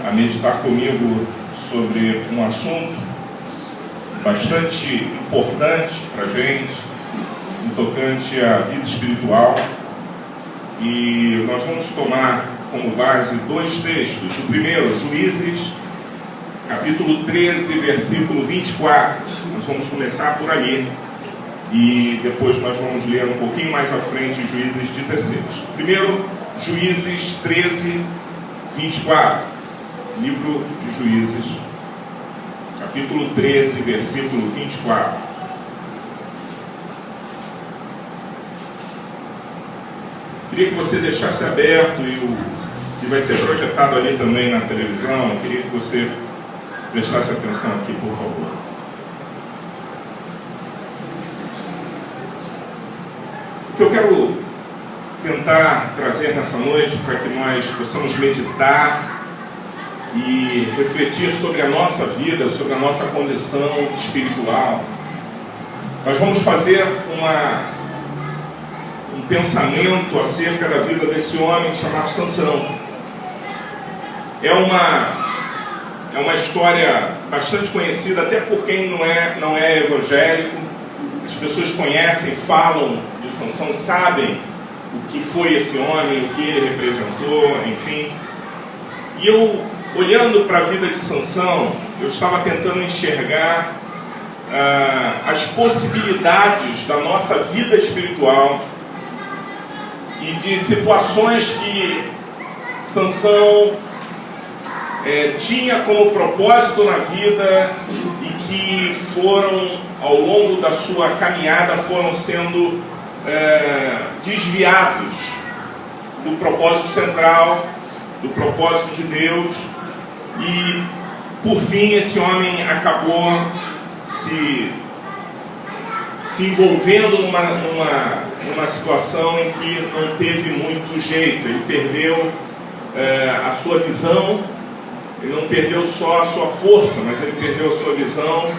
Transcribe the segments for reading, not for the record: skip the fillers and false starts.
a meditar comigo sobre um assunto bastante importante para a gente, no tocante à vida espiritual. E nós vamos tomar como base dois textos. O primeiro, Juízes, capítulo 13, versículo 24. Nós vamos começar por ali. E depois nós vamos ler um pouquinho mais à frente Juízes 16. Primeiro, Juízes 13, 24. Livro de Juízes, capítulo 13, versículo 24. Queria que você deixasse aberto e vai ser projetado ali também na televisão. Eu queria que você prestasse atenção aqui, por favor. O que eu quero tentar trazer nessa noite para que nós possamos meditar e refletir sobre a nossa vida, sobre a nossa condição espiritual. Nós vamos fazer um pensamento acerca da vida desse homem chamado Sansão. É uma história bastante conhecida, até por quem não é evangélico. As pessoas conhecem, falam de Sansão, sabem o que foi esse homem, o que ele representou, enfim. E eu, olhando para a vida de Sansão, eu estava tentando enxergar as possibilidades da nossa vida espiritual e de situações que Sansão tinha como propósito na vida e que foram, ao longo da sua caminhada, foram sendo desviados do propósito central, do propósito de Deus, e por fim esse homem acabou se envolvendo numa situação em que não teve muito jeito. Ele perdeu a sua visão. Ele não perdeu só a sua força, mas ele perdeu a sua visão.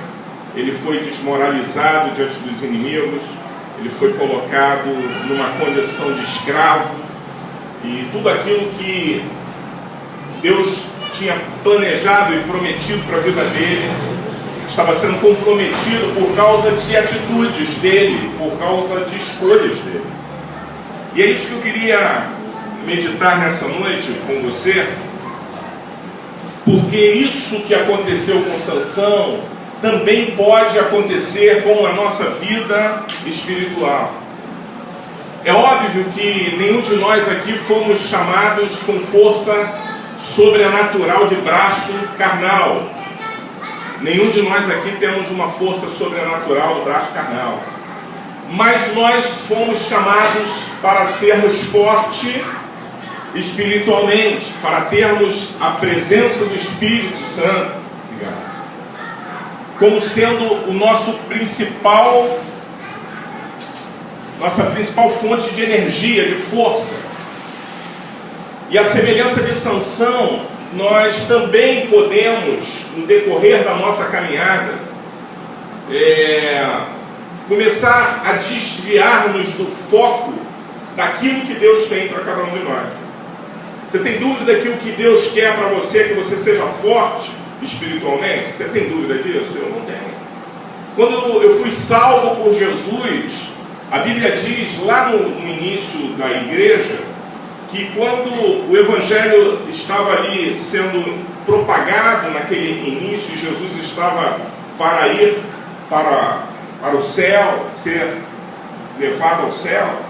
Ele foi desmoralizado diante dos inimigos. Ele foi colocado numa condição de escravo. E tudo aquilo que Deus tinha planejado e prometido para a vida dele estava sendo comprometido por causa de atitudes dele, por causa de escolhas dele. E é isso que eu queria meditar nessa noite com você, porque isso que aconteceu com Sansão também pode acontecer com a nossa vida espiritual. É óbvio que nenhum de nós aqui fomos chamados com força sobrenatural de braço carnal. Nenhum de nós aqui temos uma força sobrenatural do braço carnal. Mas nós fomos chamados para sermos fortes espiritualmente, para termos a presença do Espírito Santo como sendo nossa principal fonte de energia, de força. E a semelhança de Sansão, nós também podemos, no decorrer da nossa caminhada, começar a desviar-nos do foco daquilo que Deus tem para cada um de nós. Você tem dúvida que o que Deus quer para você é que você seja forte espiritualmente? Você tem dúvida disso? Eu não tenho. Quando eu fui salvo por Jesus, a Bíblia diz lá no início da igreja que quando o Evangelho estava ali sendo propagado naquele início, Jesus estava para ir para o céu, ser levado ao céu,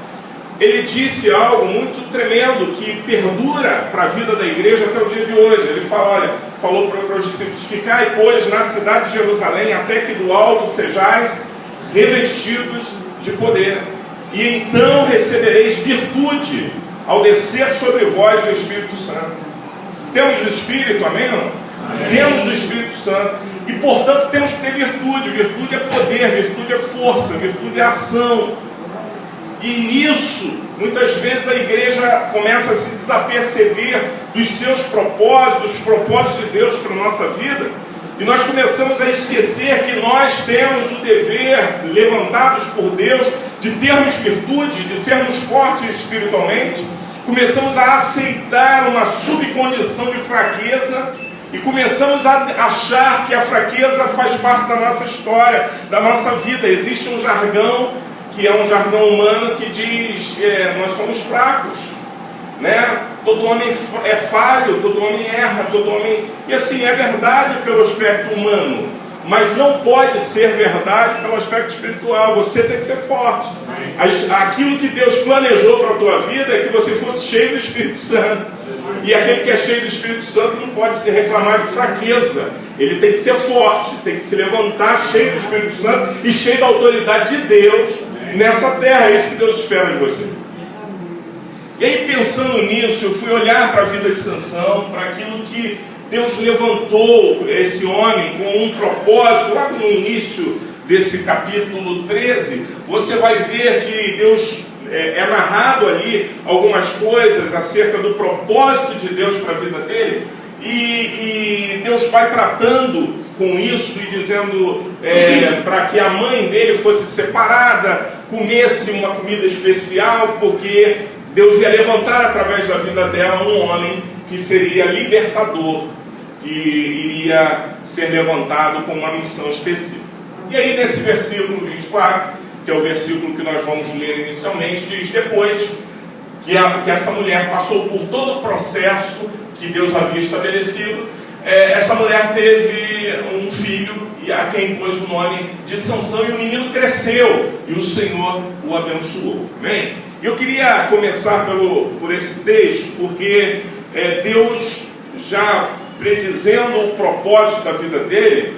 ele disse algo muito tremendo que perdura para a vida da igreja até o dia de hoje. Ele falou para os discípulos: ficai, pois, na cidade de Jerusalém, até que do alto sejais revestidos de poder. E então recebereis virtude ao descer sobre vós o Espírito Santo. Temos o Espírito, amém? Amém. Temos o Espírito Santo. E, portanto, temos que ter virtude. Virtude é poder, virtude é força, virtude é ação. E nisso, muitas vezes a igreja começa a se desaperceber dos seus propósitos, dos propósitos de Deus para a nossa vida. E nós começamos a esquecer que nós temos o dever, levantados por Deus, de termos virtude, de sermos fortes espiritualmente. começamos a aceitar uma subcondição de fraqueza e começamos a achar que a fraqueza faz parte da nossa história, da nossa vida. Existe um jargão, que é um jargão humano, que diz, nós somos fracos, né? Todo homem é falho, todo homem erra, todo homem... E assim, é verdade pelo aspecto humano, mas não pode ser verdade pelo aspecto espiritual. Você tem que ser forte. Aquilo que Deus planejou para a tua vida é que você fosse cheio do Espírito Santo. E aquele que é cheio do Espírito Santo não pode se reclamar de fraqueza. Ele tem que ser forte, tem que se levantar cheio do Espírito Santo e cheio da autoridade de Deus nessa terra. É isso que Deus espera de você. E aí, pensando nisso, eu fui olhar para a vida de Sansão, para aquilo que Deus levantou esse homem com um propósito. Lá no início desse capítulo 13, você vai ver que Deus é narrado ali algumas coisas acerca do propósito de Deus para a vida dele, e Deus vai tratando com isso e dizendo para que a mãe dele fosse separada, comesse uma comida especial, porque Deus ia levantar através da vida dela um homem que seria libertador, que iria ser levantado com uma missão específica. E aí nesse versículo 24, que é o versículo que nós vamos ler inicialmente, diz: depois que essa mulher passou por todo o processo que Deus havia estabelecido, essa mulher teve um filho, e a quem pôs o nome de Sansão, e o menino cresceu, e o Senhor o abençoou. Amém? Eu queria começar por esse texto, porque Deus, já predizendo o propósito da vida dele,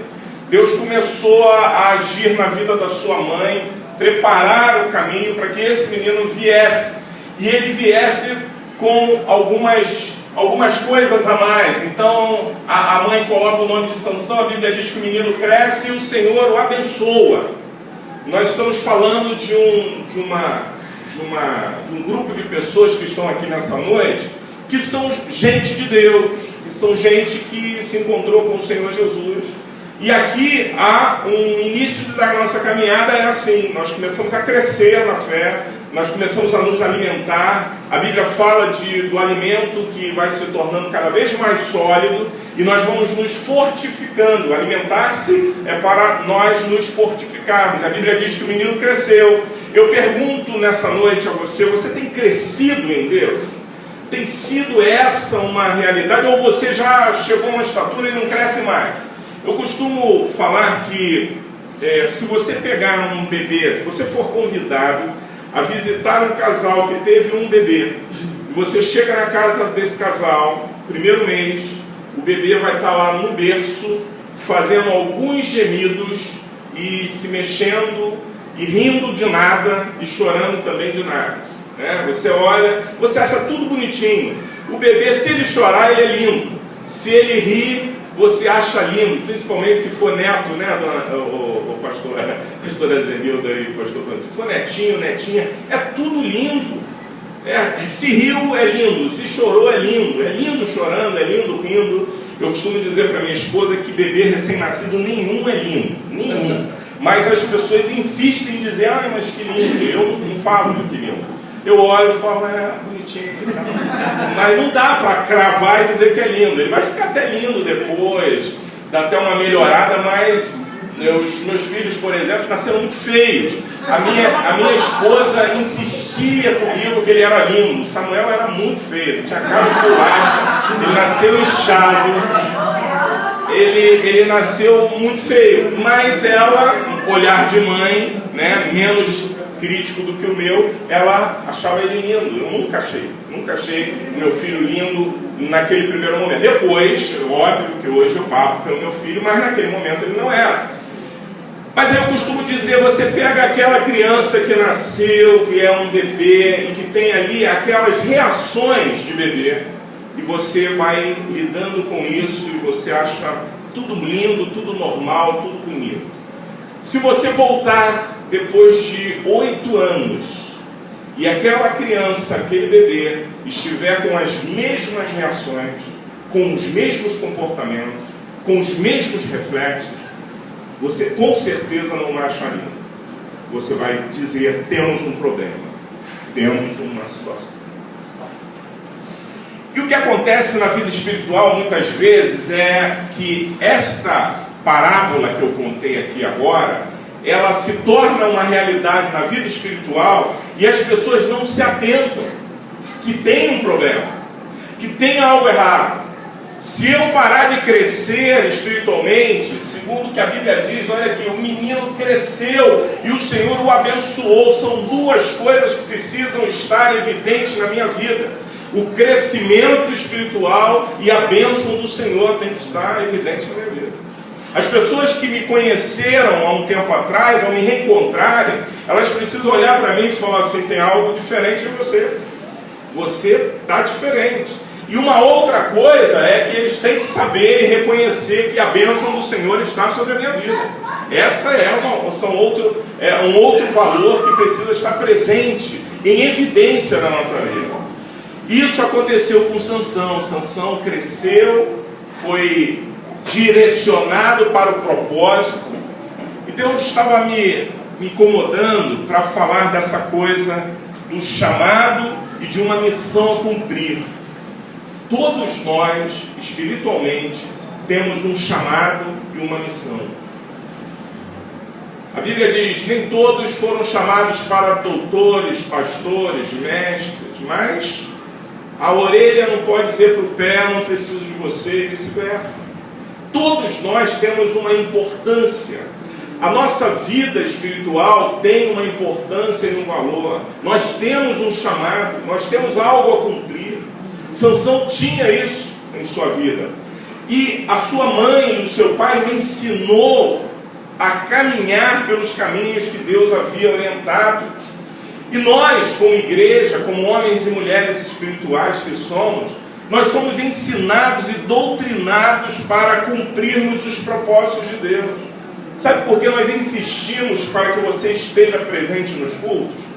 Deus começou a agir na vida da sua mãe, preparar o caminho para que esse menino viesse, e ele viesse com algumas coisas a mais. Então a mãe coloca o nome de Sansão, a Bíblia diz que o menino cresce e o Senhor o abençoa. Nós estamos falando de um grupo de pessoas que estão aqui nessa noite, que são gente de Deus, que são gente que se encontrou com o Senhor Jesus. E aqui há um início da nossa caminhada, é assim: nós começamos a crescer na fé, nós começamos a nos alimentar. A Bíblia fala do alimento que vai se tornando cada vez mais sólido, e nós vamos nos fortificando. Alimentar-se é para nós nos fortificarmos. A Bíblia diz que o menino cresceu. Eu pergunto nessa noite a você: você tem crescido em Deus? Tem sido essa uma realidade, ou você já chegou a uma estatura e não cresce mais? Eu costumo falar que se você pegar um bebê, se você for convidado a visitar um casal que teve um bebê, e você chega na casa desse casal, primeiro mês, o bebê vai estar lá no berço, fazendo alguns gemidos, e se mexendo, e rindo de nada, e chorando também de nada. Você olha, você acha tudo bonitinho. O bebê, se ele chorar, ele é lindo. Se ele rir, você acha lindo, principalmente se for neto, né, o pastora Zenilda e pastor Francisco, se for netinho, netinha, é tudo lindo. Se riu é lindo, se chorou é lindo chorando, é lindo rindo. Eu costumo dizer para minha esposa que bebê recém-nascido nenhum é lindo, nenhum. Mas as pessoas insistem em dizer: mas que lindo. Eu não falo que lindo. Eu olho e falo: bonitinho. Mas não dá para cravar e dizer que é lindo. Ele vai ficar até lindo depois, dá até uma melhorada, mas os meus filhos, por exemplo, nasceram muito feios. A minha esposa insistia comigo que ele era lindo. O Samuel era muito feio, ele tinha cara de bolacha, ele nasceu inchado, ele nasceu muito feio. Mas ela, olhar de mãe, né, menos crítico do que o meu, ela achava ele lindo. Eu nunca achei o meu filho lindo naquele primeiro momento. Depois, óbvio que hoje eu papo pelo meu filho, mas naquele momento ele não era. Mas eu costumo dizer: você pega aquela criança que nasceu, que é um bebê, e que tem ali aquelas reações de bebê, e você vai lidando com isso, e você acha tudo lindo, tudo normal, tudo bonito. Se você voltar depois de 8 anos, e aquela criança, aquele bebê, estiver com as mesmas reações, com os mesmos comportamentos, com os mesmos reflexos, você com certeza não vai achar lindo. Você vai dizer: temos um problema, temos uma situação. E o que acontece na vida espiritual muitas vezes é que esta parábola que eu contei aqui agora, ela se torna uma realidade na vida espiritual e as pessoas não se atentam que tem um problema, que tem algo errado. Se eu parar de crescer espiritualmente, segundo o que a Bíblia diz, olha aqui, o menino cresceu e o Senhor o abençoou. São duas coisas que precisam estar evidentes na minha vida: o crescimento espiritual e a bênção do Senhor tem que estar evidente na minha vida. As pessoas que me conheceram há um tempo atrás, ao me reencontrarem, elas precisam olhar para mim e falar assim: tem algo diferente em você. Você está diferente. E uma outra coisa é que eles têm que saber e reconhecer que a bênção do Senhor está sobre a minha vida. Essa é um outro valor que precisa estar presente, em evidência na nossa vida. Isso aconteceu com Sansão. Sansão cresceu, foi direcionado para o propósito, e Deus estava me incomodando para falar dessa coisa do chamado e de uma missão a cumprir. Todos nós, espiritualmente, temos um chamado e uma missão. A Bíblia diz: nem todos foram chamados para doutores, pastores, mestres, mas a orelha não pode dizer para o pé: não preciso de você, e vice-versa. Todos nós temos uma importância. A nossa vida espiritual tem uma importância e um valor. Nós temos um chamado, nós temos algo a cumprir. Sansão tinha isso em sua vida. E a sua mãe e o seu pai lhe ensinou a caminhar pelos caminhos que Deus havia orientado. E nós, como igreja, como homens e mulheres espirituais que somos, nós somos ensinados e doutrinados para cumprirmos os propósitos de Deus. Sabe por que nós insistimos para que você esteja presente nos cultos?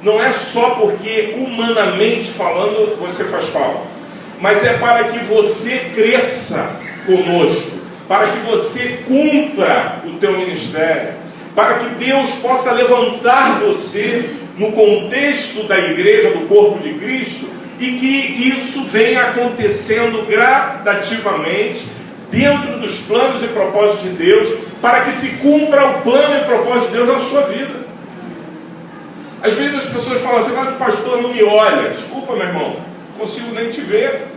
Não é só porque, humanamente falando, você faz falta, mas é para que você cresça conosco, para que você cumpra o teu ministério, para que Deus possa levantar você no contexto da igreja, do corpo de Cristo, e que isso venha acontecendo gradativamente dentro dos planos e propósitos de Deus, para que se cumpra o plano e propósito de Deus na sua vida. Às vezes as pessoas falam assim: mas o pastor não me olha. Desculpa, meu irmão, não consigo nem te ver,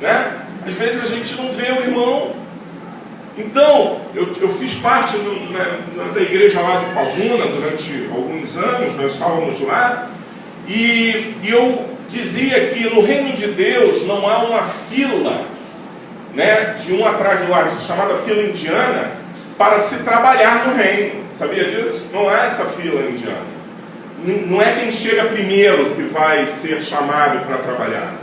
né? Às vezes a gente não vê o irmão. Então, eu fiz parte da igreja lá de Pavuna durante alguns anos, nós estávamos lá, e eu dizia que no reino de Deus não há uma fila, né, de um atrás do outro, chamada fila indiana, para se trabalhar no reino. Sabia disso? Não há essa fila indiana. Não é quem chega primeiro que vai ser chamado para trabalhar.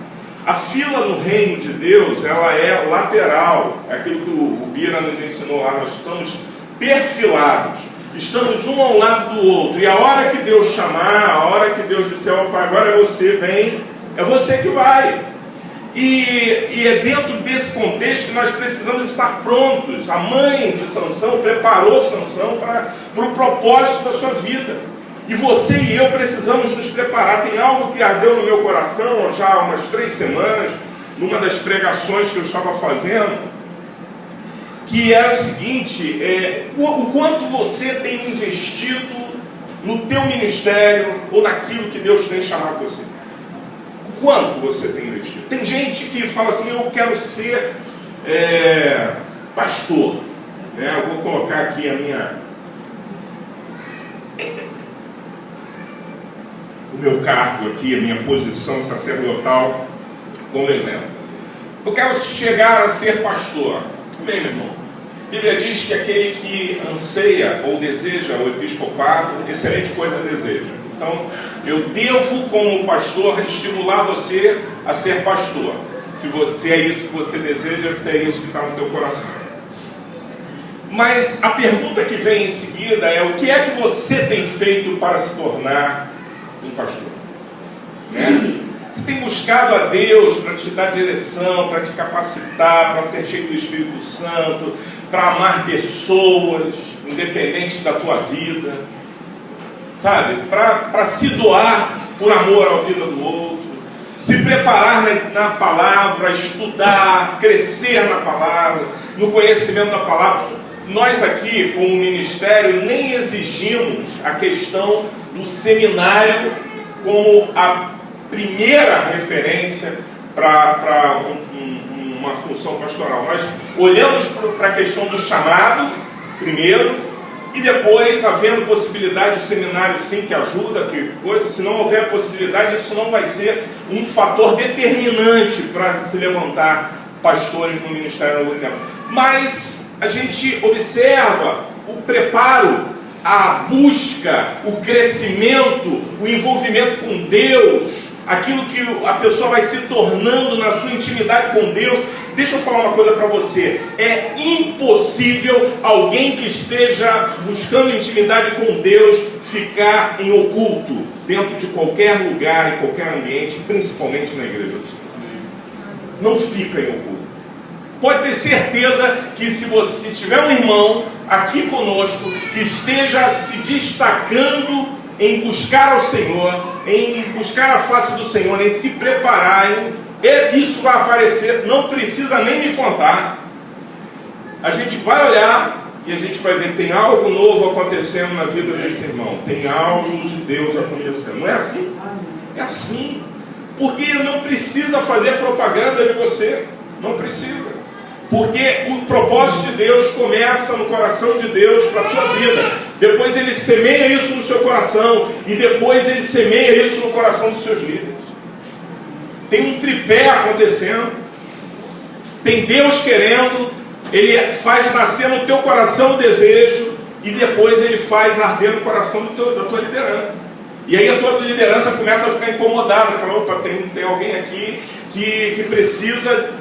A fila no reino de Deus, ela é lateral. É aquilo que o Bira nos ensinou lá. Nós estamos perfilados. Estamos um ao lado do outro. E a hora que Deus chamar, a hora que Deus disser: opa, agora é você, vem, é você que vai. E é dentro desse contexto que nós precisamos estar prontos. A mãe de Sansão preparou Sansão para o propósito da sua vida. E você e eu precisamos nos preparar. Tem algo que ardeu no meu coração já há umas 3 semanas, numa das pregações que eu estava fazendo, que era o seguinte: o quanto você tem investido no teu ministério ou naquilo que Deus tem chamado você. O quanto você tem investido. Tem gente que fala assim: eu quero ser pastor, né? Eu vou colocar aqui o meu cargo aqui, a minha posição sacerdotal como exemplo. Eu quero chegar a ser pastor. Bem, meu irmão, a Bíblia diz que aquele que anseia ou deseja o episcopado, excelente coisa deseja. Então, eu devo, como pastor, estimular você a ser pastor. Se você é isso que você deseja, se é isso que está no teu coração. Mas a pergunta que vem em seguida é: o que é que você tem feito para se tornar um pastor? Né? Você tem buscado a Deus para te dar direção, para te capacitar, para ser cheio do Espírito Santo, para amar pessoas, independente da tua vida, sabe? Para se doar por amor à vida do outro. se preparar na palavra, estudar, crescer na palavra, no conhecimento da palavra. Nós aqui, como ministério, nem exigimos a questão do seminário como a primeira referência para uma função pastoral. Nós olhamos para a questão do chamado, primeiro, e depois, havendo possibilidade, o seminário sim que ajuda, que coisa, se não houver possibilidade, isso não vai ser um fator determinante para se levantar pastores no ministério no tempo. Mas a gente observa o preparo, a busca, o crescimento, o envolvimento com Deus, aquilo que a pessoa vai se tornando na sua intimidade com Deus. Deixa eu falar uma coisa para você. É impossível alguém que esteja buscando intimidade com Deus ficar em oculto, dentro de qualquer lugar, em qualquer ambiente, principalmente na igreja do Senhor. Não fica em oculto. Pode ter certeza que se você tiver um irmão aqui conosco que esteja se destacando em buscar ao Senhor, em buscar a face do Senhor, em se preparar, isso vai aparecer, não precisa nem me contar. A gente vai olhar e a gente vai ver, tem algo novo acontecendo na vida desse irmão, tem algo de Deus acontecendo. Não é assim? É assim. Porque não precisa fazer propaganda de você, não precisa. Porque o propósito de Deus começa no coração de Deus para a sua vida. Depois Ele semeia isso no seu coração. E depois Ele semeia isso no coração dos seus líderes. Tem um tripé acontecendo. Tem Deus querendo. Ele faz nascer no teu coração o desejo. E depois Ele faz arder no coração da tua liderança. E aí a tua liderança começa a ficar incomodada. Fala, opa, tem alguém aqui que precisa...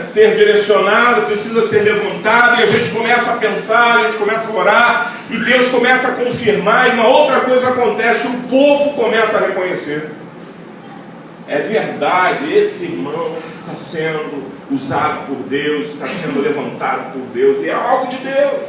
ser direcionado, precisa ser levantado, e a gente começa a pensar, a gente começa a orar, e Deus começa a confirmar, e uma outra coisa acontece, o povo começa a reconhecer. É verdade, esse irmão está sendo usado por Deus, está sendo levantado por Deus, e é algo de Deus.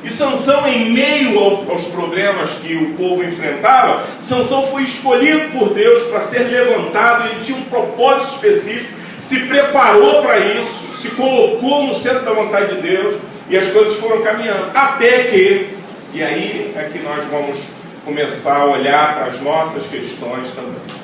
E Sansão, em meio aos problemas que o povo enfrentava, Sansão foi escolhido por Deus para ser levantado, ele tinha um propósito específico, se preparou para isso, se colocou no centro da vontade de Deus, e as coisas foram caminhando, até que, e aí é que nós vamos começar a olhar para as nossas questões também.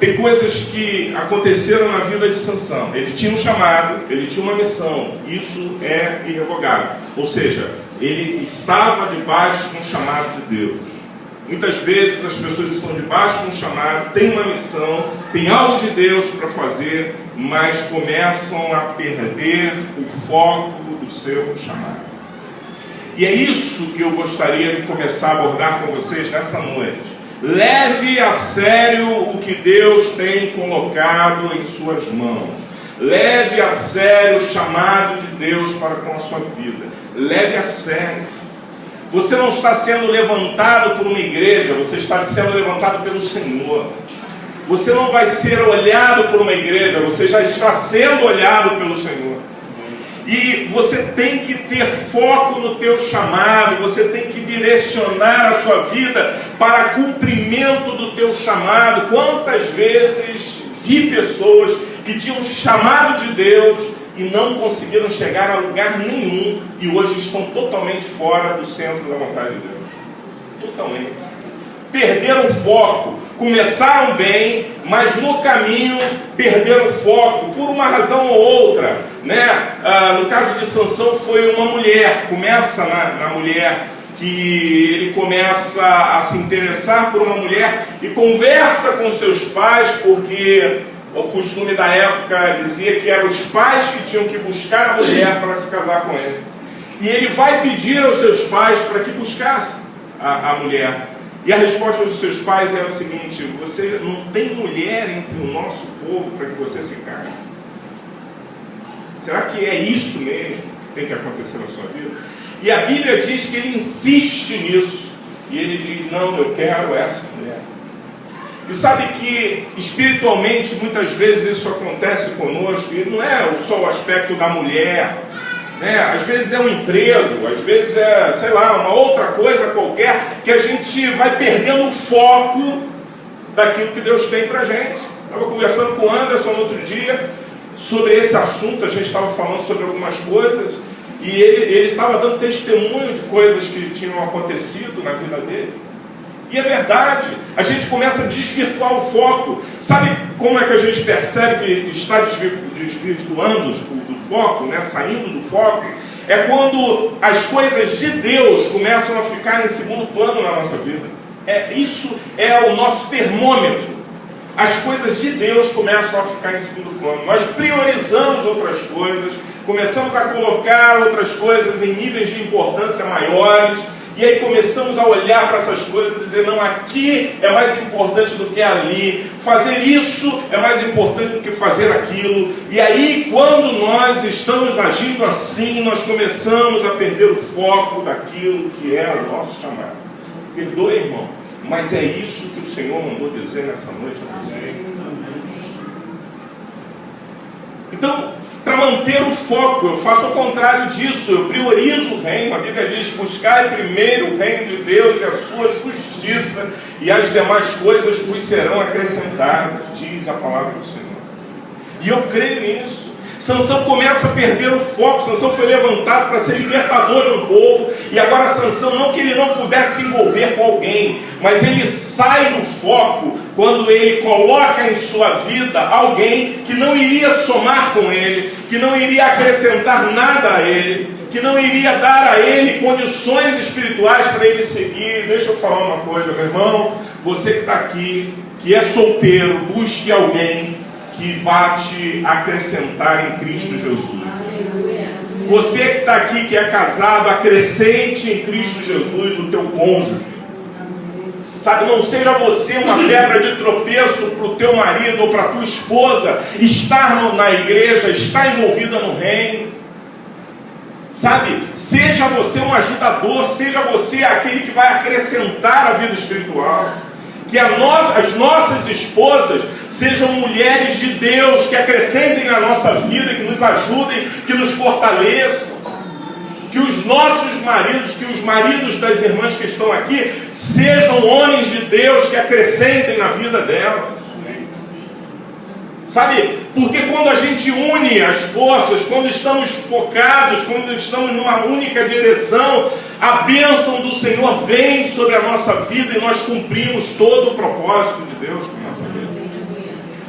Tem coisas que aconteceram na vida de Sansão. Ele tinha um chamado, ele tinha uma missão, isso é irrevogável, ou seja, ele estava debaixo de um chamado de Deus. Muitas vezes as pessoas estão debaixo de um chamado, têm uma missão, têm algo de Deus para fazer, mas começam a perder o foco do seu chamado. E é isso que eu gostaria de começar a abordar com vocês nessa noite. Leve a sério o que Deus tem colocado em suas mãos. Leve a sério o chamado de Deus para com a sua vida. Leve a sério. Você não está sendo levantado por uma igreja, você está sendo levantado pelo Senhor. Você não vai ser olhado por uma igreja, você já está sendo olhado pelo Senhor. E você tem que ter foco no teu chamado, você tem que direcionar a sua vida para cumprimento do teu chamado. Quantas vezes vi pessoas que tinham chamado de Deus e não conseguiram chegar a lugar nenhum e hoje estão totalmente fora do centro da vontade de Deus. Totalmente. Perderam o foco, começaram bem, mas no caminho perderam o foco por uma razão ou outra, né? No caso de Sansão foi uma mulher, começa na mulher, que ele começa a se interessar por uma mulher e conversa com seus pais, porque o costume da época dizia que eram os pais que tinham que buscar a mulher para se casar com ele. E ele vai pedir aos seus pais para que buscasse a mulher. E a resposta dos seus pais era a seguinte: você não tem mulher entre o nosso povo para que você se case? Será que é isso mesmo que tem que acontecer na sua vida? E a Bíblia diz que ele insiste nisso. E ele diz, não, eu quero essa mulher. E sabe que espiritualmente muitas vezes isso acontece conosco, e não é só o aspecto da mulher, né? Às vezes é um emprego, às vezes é, sei lá, uma outra coisa qualquer, que a gente vai perdendo o foco daquilo que Deus tem para a gente. Estava conversando com o Anderson no outro dia sobre esse assunto, a gente estava falando sobre algumas coisas, e ele estava dando testemunho de coisas que tinham acontecido na vida dele. E é verdade, a gente começa a desvirtuar o foco. Sabe como é que a gente percebe que está desvirtuando do foco, né? Saindo do foco? É quando as coisas de Deus começam a ficar em segundo plano na nossa vida. Isso é o nosso termômetro. As coisas de Deus começam a ficar em segundo plano. Nós priorizamos outras coisas, começamos a colocar outras coisas em níveis de importância maiores, e aí começamos a olhar para essas coisas e dizer, não, aqui é mais importante do que ali, fazer isso é mais importante do que fazer aquilo. E aí, quando nós estamos agindo assim, nós começamos a perder o foco daquilo que é o nosso chamado. Perdoe, irmão, mas é isso que o Senhor mandou dizer nessa noite a você. Então, para manter o foco, eu faço o contrário disso, eu priorizo o reino. A Bíblia diz, buscai primeiro o reino de Deus e a sua justiça, e as demais coisas vos serão acrescentadas, diz a palavra do Senhor. E eu creio nisso. Sansão começa a perder o foco. Sansão foi levantado para ser libertador de um povo, e agora Sansão, não que ele não pudesse se envolver com alguém, mas ele sai do foco quando ele coloca em sua vida alguém que não iria somar com ele, que não iria acrescentar nada a ele, que não iria dar a ele condições espirituais para ele seguir. Deixa eu falar uma coisa, meu irmão, você que está aqui, que é solteiro, busque alguém que vá te acrescentar em Cristo Jesus. Você que está aqui, que é casado, acrescente em Cristo Jesus o teu cônjuge. Sabe, não seja você uma pedra de tropeço para o teu marido ou para a tua esposa estar na igreja, estar envolvida no reino. Sabe, seja você um ajudador, seja você aquele que vai acrescentar a vida espiritual. Que as nossas esposas sejam mulheres de Deus, que acrescentem na nossa vida, que nos ajudem, que nos fortaleçam. Que os nossos maridos, que os maridos das irmãs que estão aqui, sejam homens de Deus, que acrescentem na vida delas. Sabe, porque quando a gente une as forças, quando estamos focados, quando estamos numa única direção, a bênção do Senhor vem sobre a nossa vida e nós cumprimos todo o propósito de Deus com a nossa vida.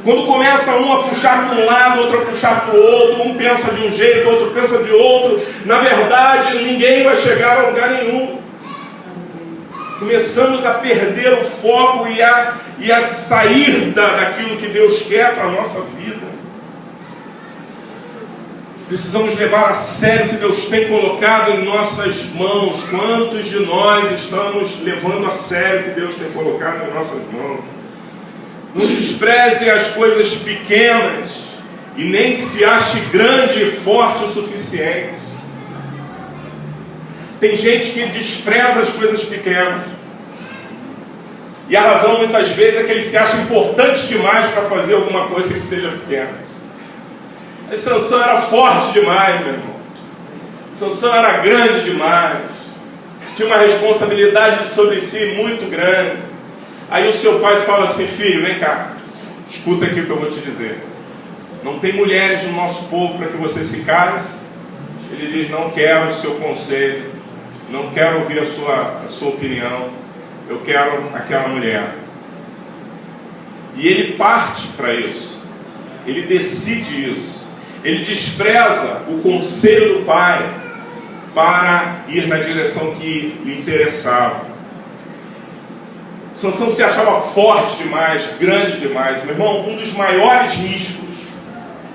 Quando começa um a puxar para um lado, outro a puxar para o outro, um pensa de um jeito, outro pensa de outro, na verdade ninguém vai chegar a lugar nenhum. Começamos a perder o foco e a sair daquilo que Deus quer para a nossa vida. Precisamos levar a sério o que Deus tem colocado em nossas mãos. Quantos de nós estamos levando a sério o que Deus tem colocado em nossas mãos? Não despreze as coisas pequenas e nem se ache grande e forte o suficiente. Tem gente que despreza as coisas pequenas. E a razão muitas vezes é que ele se acha importante demais para fazer alguma coisa que seja pequena. Mas Sansão era forte demais, meu irmão. Sansão era grande demais. Tinha uma responsabilidade sobre si muito grande. Aí o seu pai fala assim, filho, vem cá, escuta aqui o que eu vou te dizer. Não tem mulheres no nosso povo para que você se case? Ele diz, não quero o seu conselho, não quero ouvir a sua opinião, eu quero aquela mulher. E ele parte para isso, ele decide isso, ele despreza o conselho do pai para ir na direção que lhe interessava. Sansão se achava forte demais, grande demais. Meu irmão, um dos maiores riscos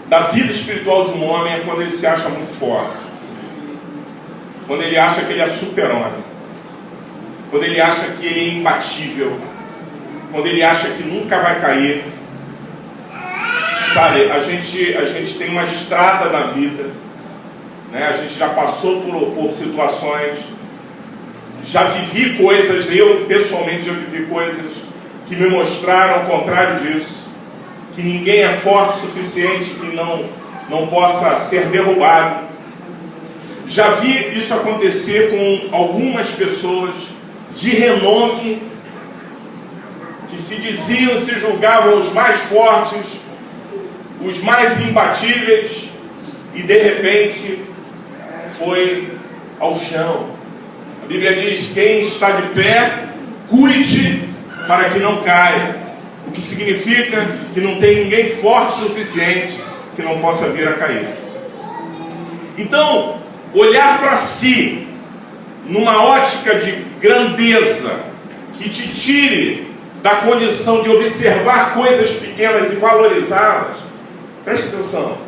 da vida espiritual de um homem é quando ele se acha muito forte. Quando ele acha que ele é super-homem. Quando ele acha que ele é imbatível. Quando ele acha que nunca vai cair. Sabe, a gente tem uma estrada na vida, né? A gente já passou por situações. Já vivi coisas, eu pessoalmente já vivi coisas que me mostraram o contrário disso. Que ninguém é forte o suficiente que não possa ser derrubado. Já vi isso acontecer com algumas pessoas de renome que se diziam, se julgavam os mais fortes, os mais imbatíveis, e de repente foi ao chão. A Bíblia diz: quem está de pé, cuide para que não caia. O que significa que não tem ninguém forte o suficiente que não possa vir a cair. Então, olhar para si numa ótica de grandeza, que te tire da condição de observar coisas pequenas e valorizá-las. Preste atenção.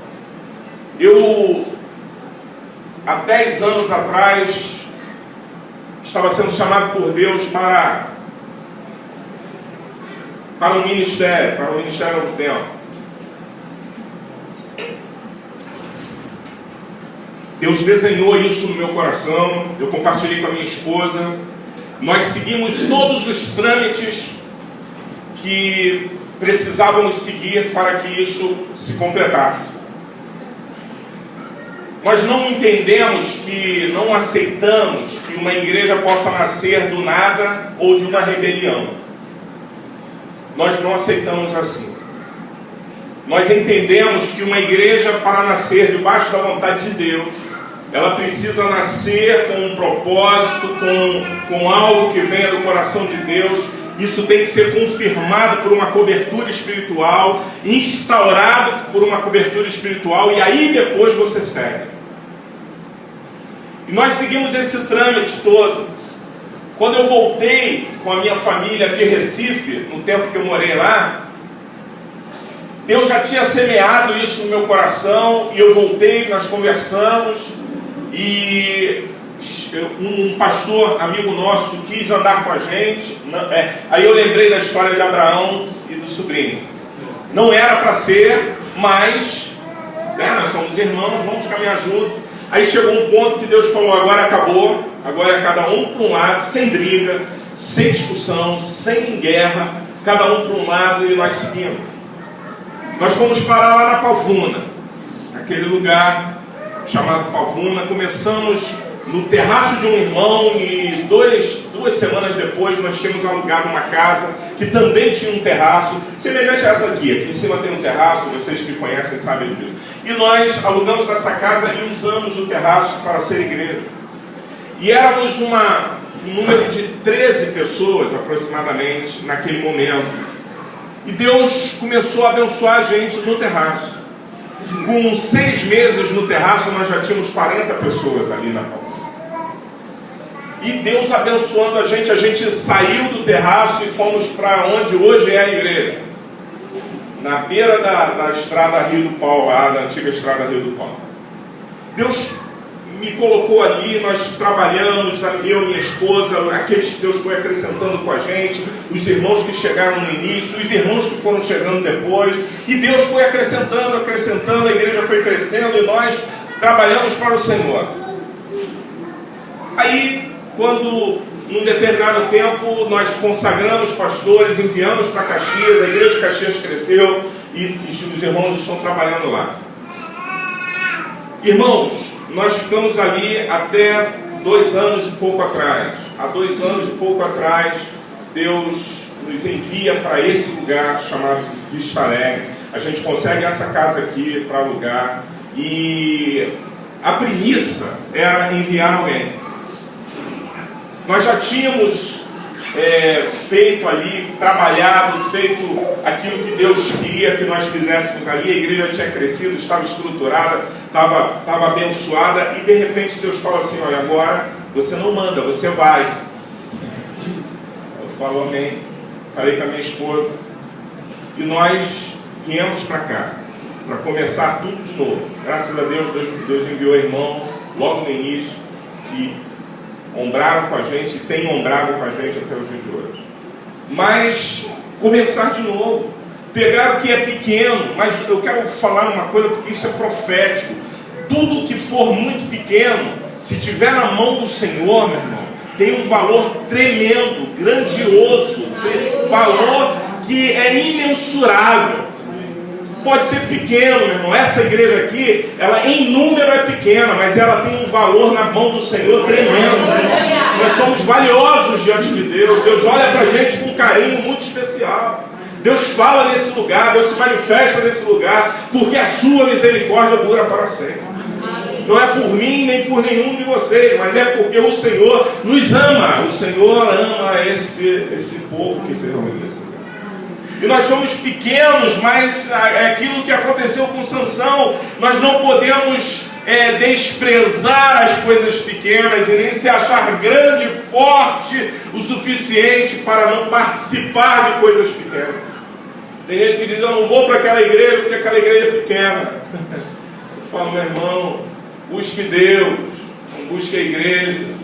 Eu, há 10 anos atrás, estava sendo chamado por Deus para um ministério, do tempo. Deus desenhou isso no meu coração, eu compartilhei com a minha esposa. Nós seguimos todos os trâmites que precisávamos seguir para que isso se completasse. Nós não entendemos não aceitamos que uma igreja possa nascer do nada ou de uma rebelião. Nós não aceitamos assim. Nós entendemos que uma igreja, para nascer debaixo da vontade de Deus, ela precisa nascer com um propósito, com algo que venha do coração de Deus. Isso tem que ser confirmado por uma cobertura espiritual, instaurado por uma cobertura espiritual, e aí depois você segue. E nós seguimos esse trâmite todo. Quando eu voltei com a minha família de Recife, no tempo que eu morei lá, Deus já tinha semeado isso no meu coração, e eu voltei, nós conversamos, e um pastor, amigo nosso, quis andar com a gente. Aí eu lembrei da história de Abraão e do sobrinho. Não era para ser, mas nós somos irmãos, vamos caminhar juntos. Aí chegou um ponto que Deus falou: agora acabou, agora é cada um para um lado, sem briga, sem discussão, sem guerra, cada um para um lado, e nós seguimos. Nós fomos parar lá na Pavuna, aquele lugar chamado Pavuna. Começamos no terraço de um irmão, e duas semanas depois nós tínhamos alugado uma casa que também tinha um terraço, semelhante a essa aqui. Aqui em cima tem um terraço, vocês que conhecem sabem disso. E nós alugamos essa casa e usamos o terraço para ser igreja. E éramos um número de 13 pessoas aproximadamente naquele momento. E Deus começou a abençoar a gente no terraço. Com 6 meses no terraço, nós já tínhamos 40 pessoas ali na Pavuna. E Deus abençoando a gente saiu do terraço e fomos para onde hoje é a igreja. Na beira da estrada Rio do Pau, lá da antiga estrada Rio do Pau. Deus me colocou ali, nós trabalhamos, eu e minha esposa, aqueles que Deus foi acrescentando com a gente, os irmãos que chegaram no início, os irmãos que foram chegando depois, e Deus foi acrescentando, a igreja foi crescendo, e nós trabalhamos para o Senhor. Aí, quando num determinado tempo nós consagramos pastores, enviamos para Caxias, a igreja de Caxias cresceu, e os irmãos estão trabalhando lá. Irmãos, nós ficamos ali até 2 anos e pouco atrás. Há 2 anos e pouco atrás, Deus nos envia para esse lugar chamado Vista Alegre. A gente consegue essa casa aqui para alugar. E a premissa era enviar alguém. Nós já tínhamos feito ali, trabalhado, feito aquilo que Deus queria que nós fizéssemos ali. A igreja tinha crescido, estava estruturada, estava abençoada, e de repente Deus fala assim: olha, agora você não manda, você vai. Eu falo amém, falei com a minha esposa, e nós viemos para cá, para começar tudo de novo. Graças a Deus, Deus enviou irmãos logo no início, que ombraram com a gente, e têm ombrado com a gente até os dias de hoje. Mas começar de novo, pegar o que é pequeno. Mas eu quero falar uma coisa, porque isso é profético. Tudo que for muito pequeno, se tiver na mão do Senhor, meu irmão, tem um valor tremendo, grandioso, valor que é imensurável. Pode ser pequeno, meu irmão. Essa igreja aqui, ela em número é pequena, mas ela tem um valor na mão do Senhor tremendo. Nós somos valiosos diante de Deus. Deus olha para a gente com um carinho muito especial. Deus fala nesse lugar, Deus se manifesta nesse lugar, porque a sua misericórdia dura para sempre. Não é por mim nem por nenhum de vocês, mas é porque o Senhor nos ama. O Senhor ama esse povo que se reúne nesse lugar. E nós somos pequenos, mas é aquilo que aconteceu com Sansão. Nós não podemos desprezar as coisas pequenas e nem se achar grande e forte o suficiente para não participar de coisas pequenas. Tem gente que diz, eu não vou para aquela igreja porque aquela igreja é pequena. Eu falo, meu irmão, busque Deus, não busque a igreja.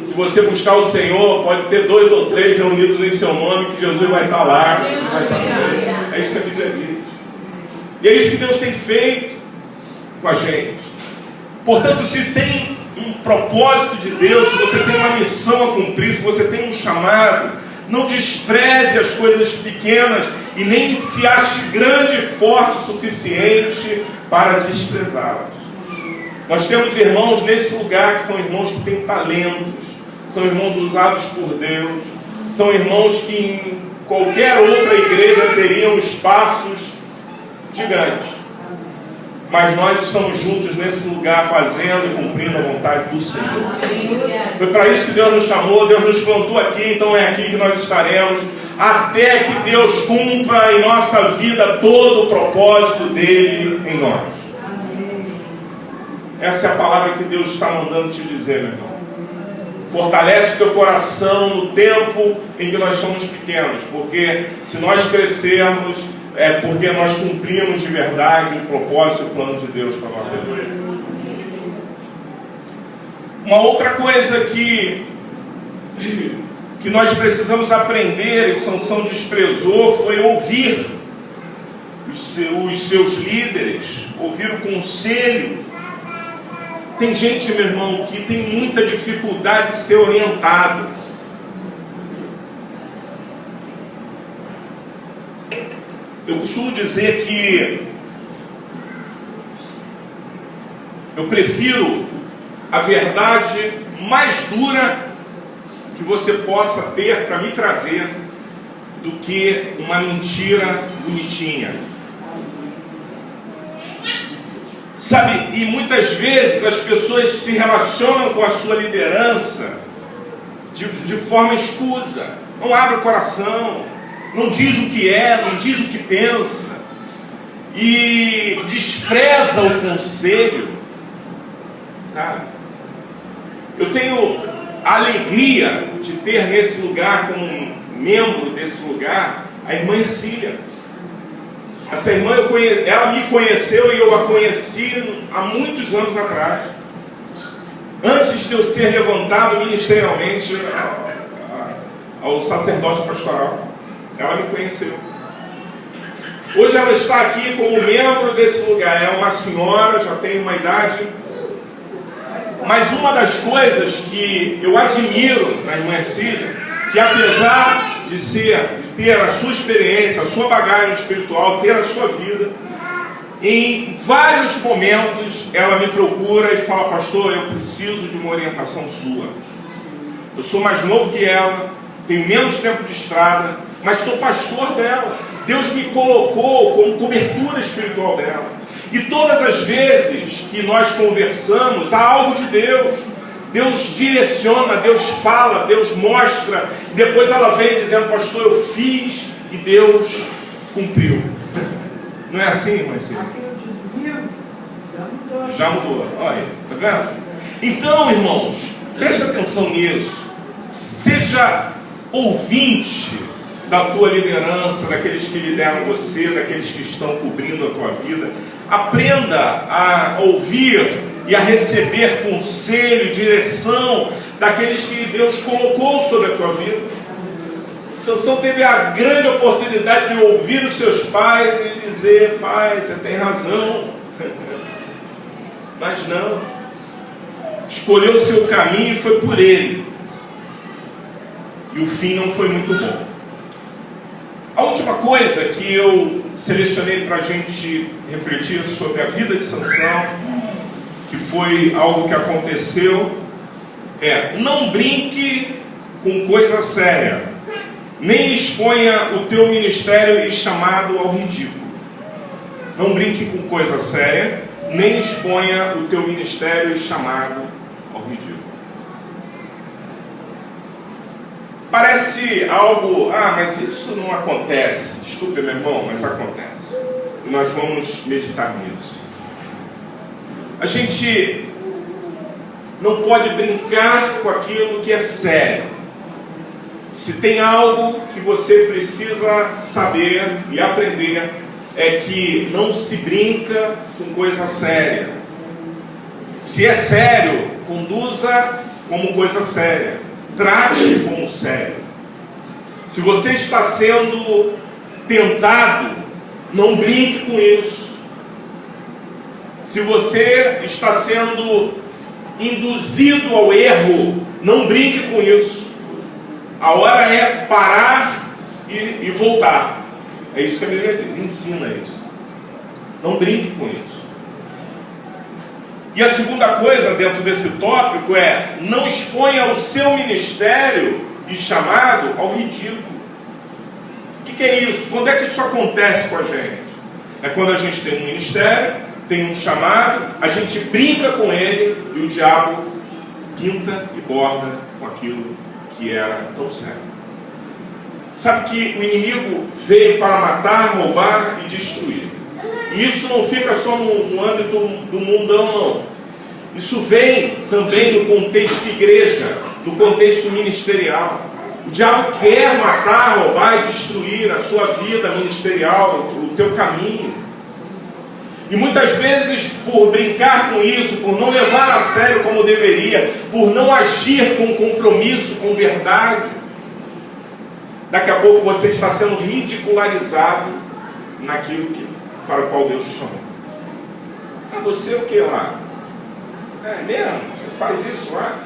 Se você buscar o Senhor, pode ter 2 ou 3 reunidos em seu nome, que Jesus vai estar lá. Vai estar lá. É isso que a Bíblia diz. E é isso que Deus tem feito com a gente. Portanto, se tem um propósito de Deus, se você tem uma missão a cumprir, se você tem um chamado, não despreze as coisas pequenas e nem se ache grande e forte o suficiente para desprezá-las. Nós temos irmãos nesse lugar que são irmãos que têm talentos, são irmãos usados por Deus, são irmãos que em qualquer outra igreja teriam espaços gigantes. Mas nós estamos juntos nesse lugar fazendo e cumprindo a vontade do Senhor. Foi para isso que Deus nos chamou, Deus nos plantou aqui, então é aqui que nós estaremos, até que Deus cumpra em nossa vida todo o propósito dele em nós. Essa é a palavra que Deus está mandando te dizer, meu irmão. Fortalece o teu coração no tempo em que nós somos pequenos, porque se nós crescermos, é porque nós cumprimos de verdade o propósito e o plano de Deus para a nossa vida. Uma outra coisa que nós precisamos aprender, e Sansão desprezou, foi ouvir os seus líderes, ouvir o conselho. Tem gente, meu irmão, que tem muita dificuldade de ser orientado. Eu costumo dizer que eu prefiro a verdade mais dura que você possa ter para me trazer do que uma mentira bonitinha. Sabe, e muitas vezes as pessoas se relacionam com a sua liderança de forma escusa. Não abre o coração, não diz o que é, não diz o que pensa, e despreza o conselho, sabe? Eu tenho a alegria de ter nesse lugar, como membro desse lugar, a irmã Ercília. Essa irmã, ela me conheceu e eu a conheci há muitos anos atrás. Antes de eu ser levantado ministerialmente ao sacerdócio pastoral. Ela me conheceu. Hoje ela está aqui como membro desse lugar. É uma senhora, já tem uma idade. Mas uma das coisas que eu admiro na irmã Ercília, que apesar de ter a sua experiência, a sua bagagem espiritual, ter a sua vida, em vários momentos ela me procura e fala: pastor, eu preciso de uma orientação sua. Eu sou mais novo que ela, tenho menos tempo de estrada, mas sou pastor dela. Deus me colocou como cobertura espiritual dela. E todas as vezes que nós conversamos, há algo de Deus. Deus direciona, Deus fala, Deus mostra. E depois ela vem dizendo: pastor, eu fiz e Deus cumpriu. Não é assim, Marcelo? Já mudou. Olha, tá vendo? Então, irmãos, preste atenção nisso. Seja ouvinte da tua liderança, daqueles que lideram você, daqueles que estão cobrindo a tua vida. Aprenda a ouvir e a receber conselho e direção daqueles que Deus colocou sobre a tua vida. Sansão teve a grande oportunidade de ouvir os seus pais e dizer: pai, você tem razão. Mas não. Escolheu o seu caminho e foi por ele. E o fim não foi muito bom. A última coisa que eu selecionei para a gente refletir sobre a vida de Sansão, que foi algo que aconteceu. Não brinque com coisa séria, nem exponha o teu ministério e chamado ao ridículo. Não brinque com coisa séria, nem exponha o teu ministério e chamado ao ridículo. Parece algo, mas isso não acontece. Desculpe, meu irmão, mas acontece. E nós vamos meditar nisso. A gente não pode brincar com aquilo que é sério. Se tem algo que você precisa saber e aprender, é que não se brinca com coisa séria. Se é sério, conduza como coisa séria. Trate como sério. Se você está sendo tentado, não brinque com isso. Se você está sendo induzido ao erro, não brinque com isso. A hora é parar e voltar. É isso que a Bíblia diz, ensina isso. Não brinque com isso. E a segunda coisa dentro desse tópico é: não exponha o seu ministério e chamado ao ridículo. O que é isso? Quando é que isso acontece com a gente? É quando a gente tem um ministério, tem um chamado, a gente brinca com ele e o diabo pinta e borda com aquilo que era tão sério. Sabe que o inimigo veio para matar, roubar e destruir. E isso não fica só no âmbito do mundão, não. Isso vem também no contexto igreja, no contexto ministerial. O diabo quer matar, roubar e destruir a sua vida ministerial, o teu caminho. E muitas vezes, por brincar com isso, por não levar a sério como deveria, por não agir com compromisso, com verdade, daqui a pouco você está sendo ridicularizado naquilo para o qual Deus te chamou. Você o que lá? É mesmo? Você faz isso lá?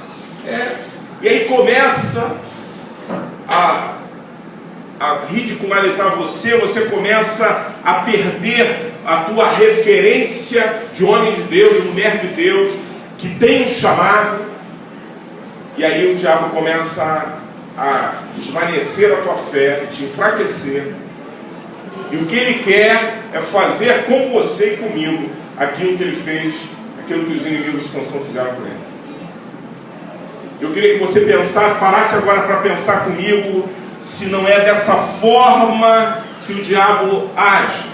E aí começa a ridicularizar você começa a perder a tua referência de homem de Deus, de mulher de Deus, que tem um chamado, e aí o diabo começa a desvanecer a tua fé, te enfraquecer, e o que ele quer é fazer com você e comigo aquilo que ele fez, aquilo que os inimigos de Sansão fizeram com ele. Eu queria que você parasse agora para pensar comigo, se não é dessa forma que o diabo age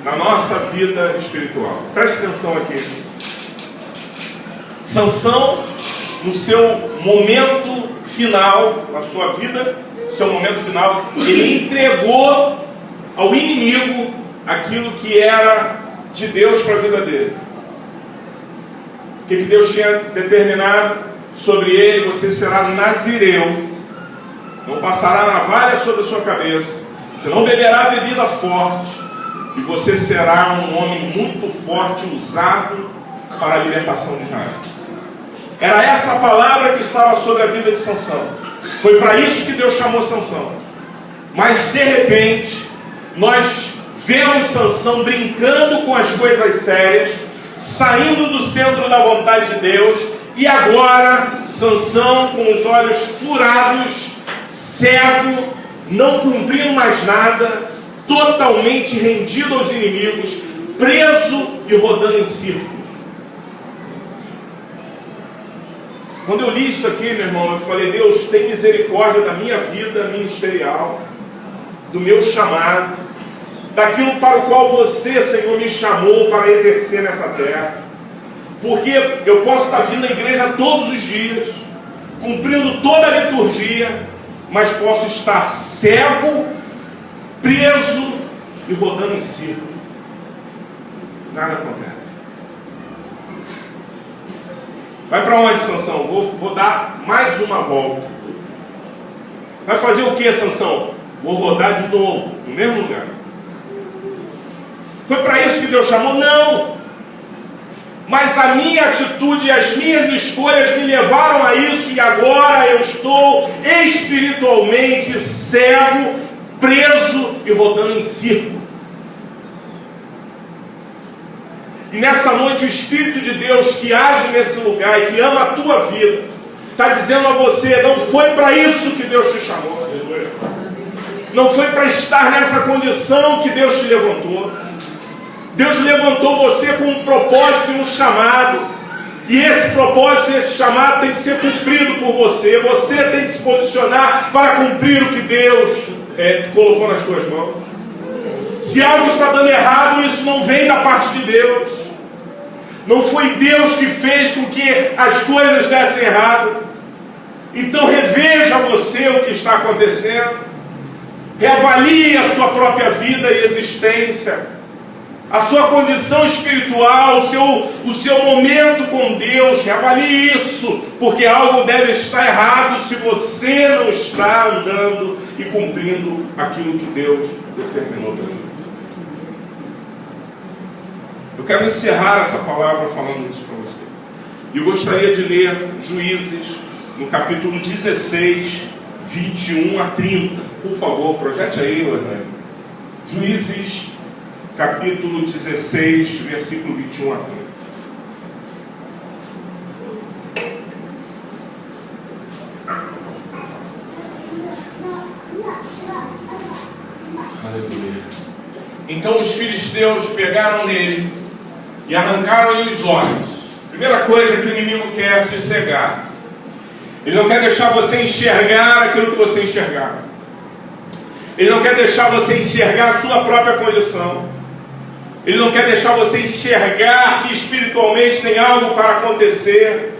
na nossa vida espiritual. Preste atenção aqui. Sansão, no seu momento final, na sua vida, no seu momento final, ele entregou ao inimigo aquilo que era de Deus para a vida dele. O que Deus tinha determinado sobre ele: você será nazireu, não passará navalha sobre a sua cabeça, você não beberá bebida forte, e você será um homem muito forte, usado para a libertação de Israel. Era essa a palavra que estava sobre a vida de Sansão. Foi para isso que Deus chamou Sansão. Mas de repente nós vemos Sansão brincando com as coisas sérias, saindo do centro da vontade de Deus, e agora Sansão com os olhos furados, cego, não cumprindo mais nada, totalmente rendido aos inimigos, preso e rodando em círculo. Quando eu li isso aqui, meu irmão, eu falei: Deus, tem misericórdia da minha vida ministerial, do meu chamado, daquilo para o qual você, Senhor, me chamou para exercer nessa terra. Porque eu posso estar vindo à igreja todos os dias, cumprindo toda a liturgia, mas posso estar cego, preso e rodando em círculo. Nada acontece. Vai para onde, Sansão? Vou dar mais uma volta. Vai fazer o que, Sansão? Vou rodar de novo, no mesmo lugar. Foi para isso que Deus chamou? Não! Mas a minha atitude e as minhas escolhas me levaram a isso, e agora eu estou espiritualmente cego, preso e rodando em círculo. E nessa noite o Espírito de Deus que age nesse lugar e que ama a tua vida, está dizendo a você, não foi para isso que Deus te chamou. Não foi para estar nessa condição que Deus te levantou. Deus levantou você com um propósito e um chamado. E esse propósito e esse chamado tem que ser cumprido por você. Você tem que se posicionar para cumprir o que Deus colocou nas suas mãos. Se algo está dando errado, isso não vem da parte de Deus. Não foi Deus que fez com que as coisas dessem errado. Então reveja você o que está acontecendo. Reavalie a sua própria vida e existência, a sua condição espiritual, o seu momento com Deus. Reavalie isso, porque algo deve estar errado se você não está andando e cumprindo aquilo que Deus determinou para mim. Eu quero encerrar essa palavra falando isso para você. E eu gostaria de ler Juízes, no capítulo 16, 21 a 30. Por favor, projete aí, Orlando. Juízes, capítulo 16, versículo 21 a 30. Aleluia. Então os filisteus pegaram nele e arrancaram-lhe os olhos. Primeira coisa que o inimigo quer te cegar. Ele não quer deixar você enxergar aquilo que você enxergava. Ele não quer deixar você enxergar a sua própria condição. Ele não quer deixar você enxergar que espiritualmente tem algo para acontecer,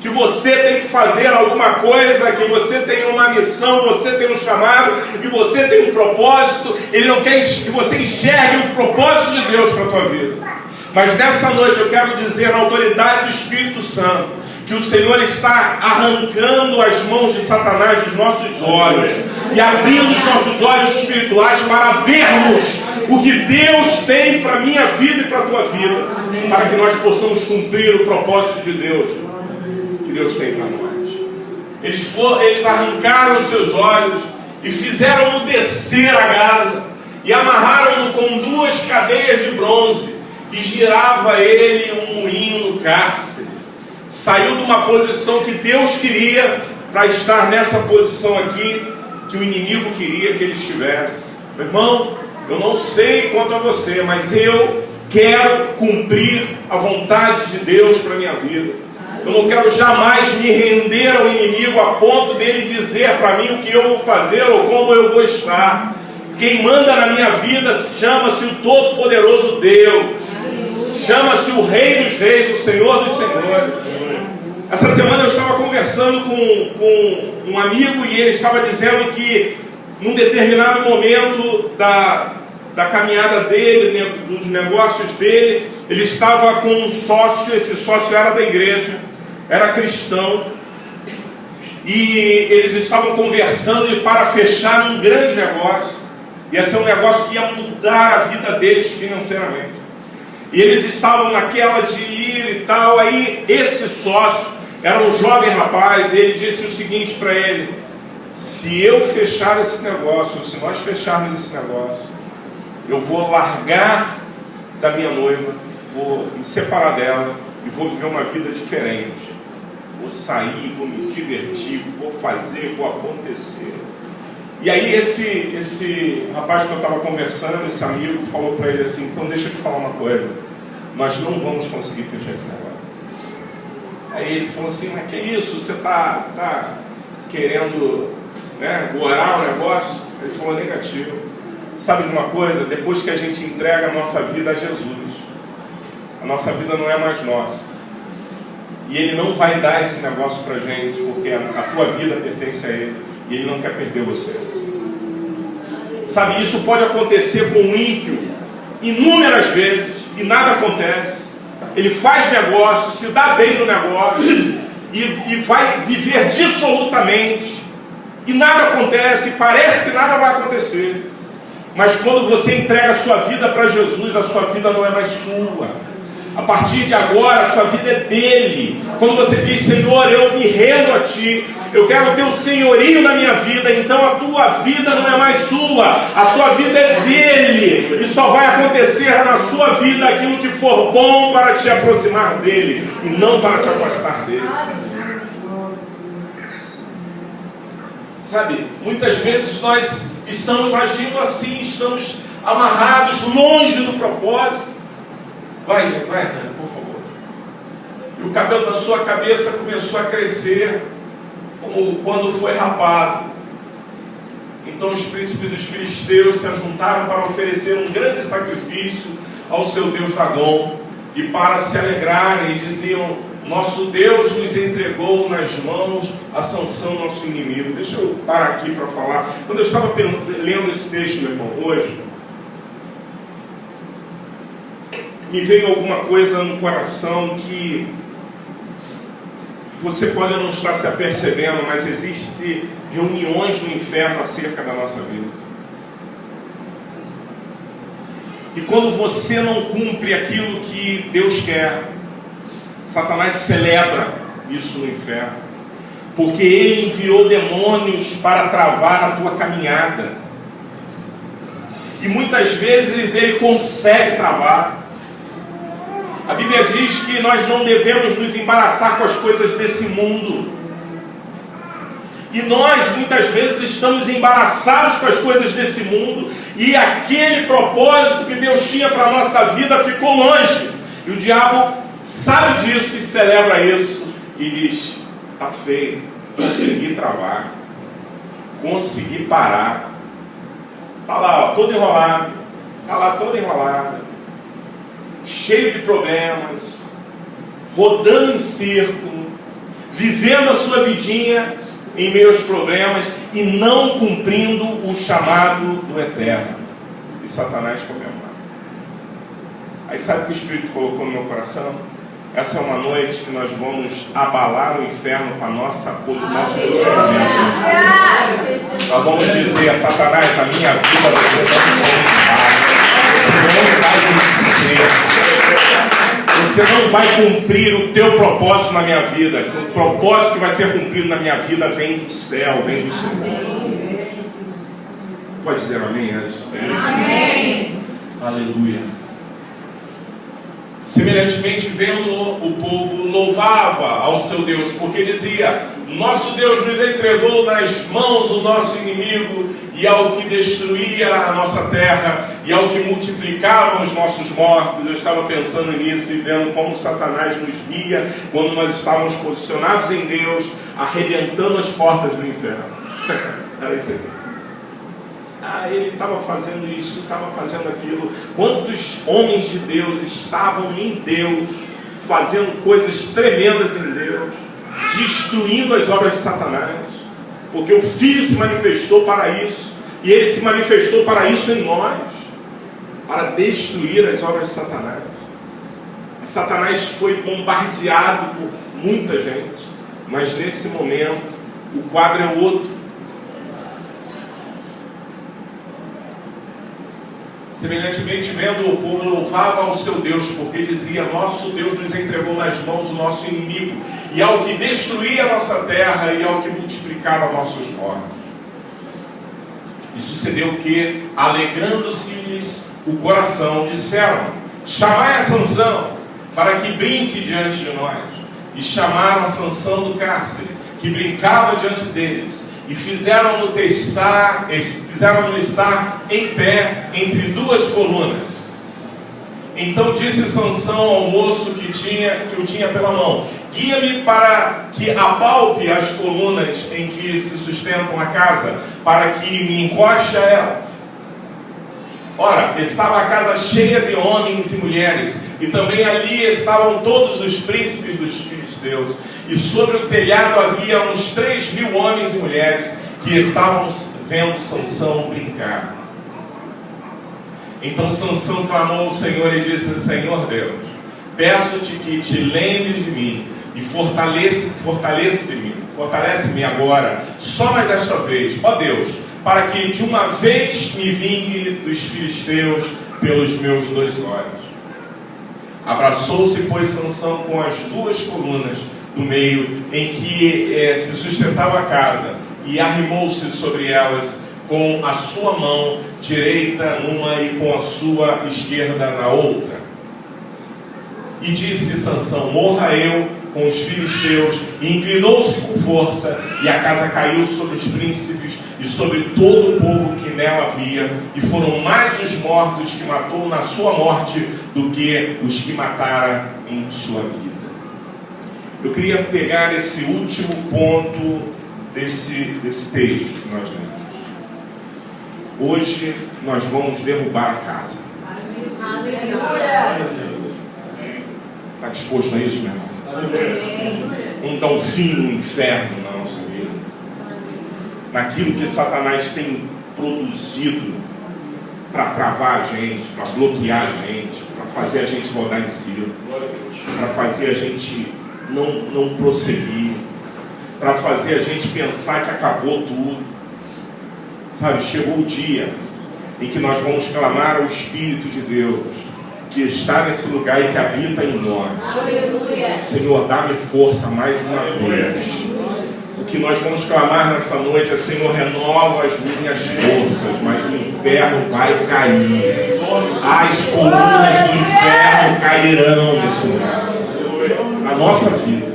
que você tem que fazer alguma coisa, que você tem uma missão, você tem um chamado, que você tem um propósito. Ele não quer que você enxergue o propósito de Deus para a tua vida. Mas nessa noite eu quero dizer na autoridade do Espírito Santo que o Senhor está arrancando as mãos de Satanás dos nossos olhos e abrindo os nossos olhos espirituais para vermos o que Deus tem para a minha vida e para a tua vida, para que nós possamos cumprir o propósito de Deus que Deus tem para nós. Eles arrancaram os seus olhos e fizeram-no descer a Gaza e amarraram-no com 2 cadeias de bronze e girava ele um moinho no cárcere. Saiu de uma posição que Deus queria para estar nessa posição aqui que o inimigo queria que ele estivesse. Meu irmão, eu não sei quanto a você, mas eu quero cumprir a vontade de Deus para a minha vida. Eu não quero jamais me render ao inimigo a ponto dele dizer para mim o que eu vou fazer ou como eu vou estar. Quem manda na minha vida chama-se o Todo-Poderoso Deus. Chama-se o Rei dos Reis, o Senhor dos Senhores. Essa semana eu estava conversando com um amigo e ele estava dizendo que num determinado momento da caminhada dele, dos negócios dele, ele estava com um sócio. Esse sócio era da igreja, era cristão, e eles estavam conversando para fechar um grande negócio. Ia ser um negócio que ia mudar a vida deles financeiramente. E eles estavam naquela de ir e tal. Aí esse sócio era um jovem rapaz, e ele disse o seguinte para ele: se eu fechar esse negócio, se nós fecharmos esse negócio, eu vou largar da minha noiva, vou me separar dela e vou viver uma vida diferente. Vou sair, vou me divertir, vou fazer, vou acontecer. E aí esse rapaz que eu estava conversando, esse amigo, falou para ele assim: então deixa eu te falar uma coisa, nós não vamos conseguir fechar esse negócio. Aí ele falou assim: mas que isso, você está querendo, gorar o negócio? Ele falou: negativo. Sabe de uma coisa? Depois que a gente entrega a nossa vida a Jesus, a nossa vida não é mais nossa. E Ele não vai dar esse negócio para a gente, porque a tua vida pertence a Ele. E Ele não quer perder você. Sabe, isso pode acontecer com um ímpio inúmeras vezes e nada acontece. Ele faz negócio, se dá bem no negócio e vai viver dissolutamente e nada acontece, parece que nada vai acontecer. Mas quando você entrega a sua vida para Jesus, a sua vida não é mais sua. A partir de agora, a sua vida é dele. Quando você diz, Senhor, eu me rendo a ti, eu quero ter o senhorio na minha vida, então a tua vida não é mais sua, a sua vida é dele. E só vai acontecer na sua vida aquilo que for bom para te aproximar dele, e não para te afastar dele. Sabe, muitas vezes nós estamos agindo assim, estamos amarrados longe do propósito. Vai, por favor. E o cabelo da sua cabeça começou a crescer, como quando foi rapado. Então os príncipes dos filisteus se ajuntaram para oferecer um grande sacrifício ao seu Deus Dagom, e para se alegrarem, diziam: nosso Deus nos entregou nas mãos a Sansão, nosso inimigo. Deixa eu parar aqui para falar. Quando eu estava lendo esse texto, meu irmão, hoje, me veio alguma coisa no coração que você pode não estar se apercebendo, mas existem reuniões no inferno acerca da nossa vida. E quando você não cumpre aquilo que Deus quer, Satanás celebra isso no inferno, porque ele enviou demônios para travar a tua caminhada. E muitas vezes ele consegue travar. A Bíblia diz que nós não devemos nos embaraçar com as coisas desse mundo. E nós muitas vezes estamos embaraçados com as coisas desse mundo, e aquele propósito que Deus tinha para a nossa vida ficou longe. E o diabo sabe disso e celebra isso e diz: está feio, consegui travar, consegui parar. Está lá, ó, todo enrolado, está lá toda enrolada, cheio de problemas, rodando em círculo, vivendo a sua vidinha em meio aos problemas e não cumprindo o chamado do Eterno. E Satanás comemora. Aí sabe o que o Espírito colocou no meu coração? Essa é uma noite que nós vamos abalar o inferno com a nosso posicionamento. Nós vamos dizer a Satanás: na minha vida você não vai cumprir o teu propósito na minha vida. O propósito que vai ser cumprido na minha vida vem do céu, vem do Senhor. Pode dizer amém antes? Amém. Aleluia. Semelhantemente, vendo o povo, louvava ao seu Deus, porque dizia: nosso Deus nos entregou nas mãos o nosso inimigo, e ao que destruía a nossa terra, e ao que multiplicava os nossos mortos. Eu estava pensando nisso e vendo como Satanás nos via quando nós estávamos posicionados em Deus, arrebentando as portas do inferno. Era isso aí. Ele estava fazendo isso, estava fazendo aquilo. Quantos homens de Deus estavam em Deus, fazendo coisas tremendas em Deus, destruindo as obras de Satanás, porque o Filho se manifestou para isso, e ele se manifestou para isso em nós, para destruir as obras de Satanás. E Satanás foi bombardeado por muita gente, mas nesse momento o quadro é outro. Semelhantemente, vendo o povo, louvava ao seu Deus, porque dizia: nosso Deus nos entregou nas mãos o nosso inimigo, e ao que destruía a nossa terra, e ao que multiplicava nossos mortos. E sucedeu que, alegrando-se-lhes o coração, disseram: chamai a Sansão, para que brinque diante de nós. E chamaram a Sansão do cárcere, que brincava diante deles, e fizeram-no estar em pé entre duas colunas. Então disse Sansão ao moço que o tinha pela mão: guia-me para que apalpe as colunas em que se sustentam a casa, para que me encoste a elas. Ora, estava a casa cheia de homens e mulheres, e também ali estavam todos os príncipes dos filisteus. E sobre o telhado havia uns 3.000 homens e mulheres que estavam vendo Sansão brincar. Então Sansão clamou ao Senhor e disse: Senhor Deus, peço-te que te lembres de mim e fortalece-me agora, só mais esta vez, ó Deus, para que de uma vez me vingue dos filisteus pelos meus 2 olhos. Abraçou-se, pois, Sansão com as duas colunas do meio em que se sustentava a casa, e arrimou-se sobre elas com a sua mão direita numa e com a sua esquerda na outra. E disse Sansão: morra eu com os filisteus. E inclinou-se com força, e a casa caiu sobre os príncipes e sobre todo o povo que nela havia, e foram mais os mortos que matou na sua morte do que os que matara em sua vida. Eu queria pegar esse último ponto desse texto que nós lemos. Hoje nós vamos derrubar a casa. Está disposto a isso, meu irmão? Vamos dar um fim no inferno na nossa vida, naquilo que Satanás tem produzido para travar a gente, para bloquear a gente, para fazer a gente rodar em círculo, para fazer a gente não prosseguir, para fazer a gente pensar que acabou tudo. Sabe, chegou o dia em que nós vamos clamar ao Espírito de Deus, que está nesse lugar e que habita em nós. Aleluia. Senhor, dá-me força mais uma vez. O que nós vamos clamar nessa noite é: Senhor, renova as minhas forças, mas o inferno vai cair. As colunas do inferno cairão nesse lugar. Na nossa vida.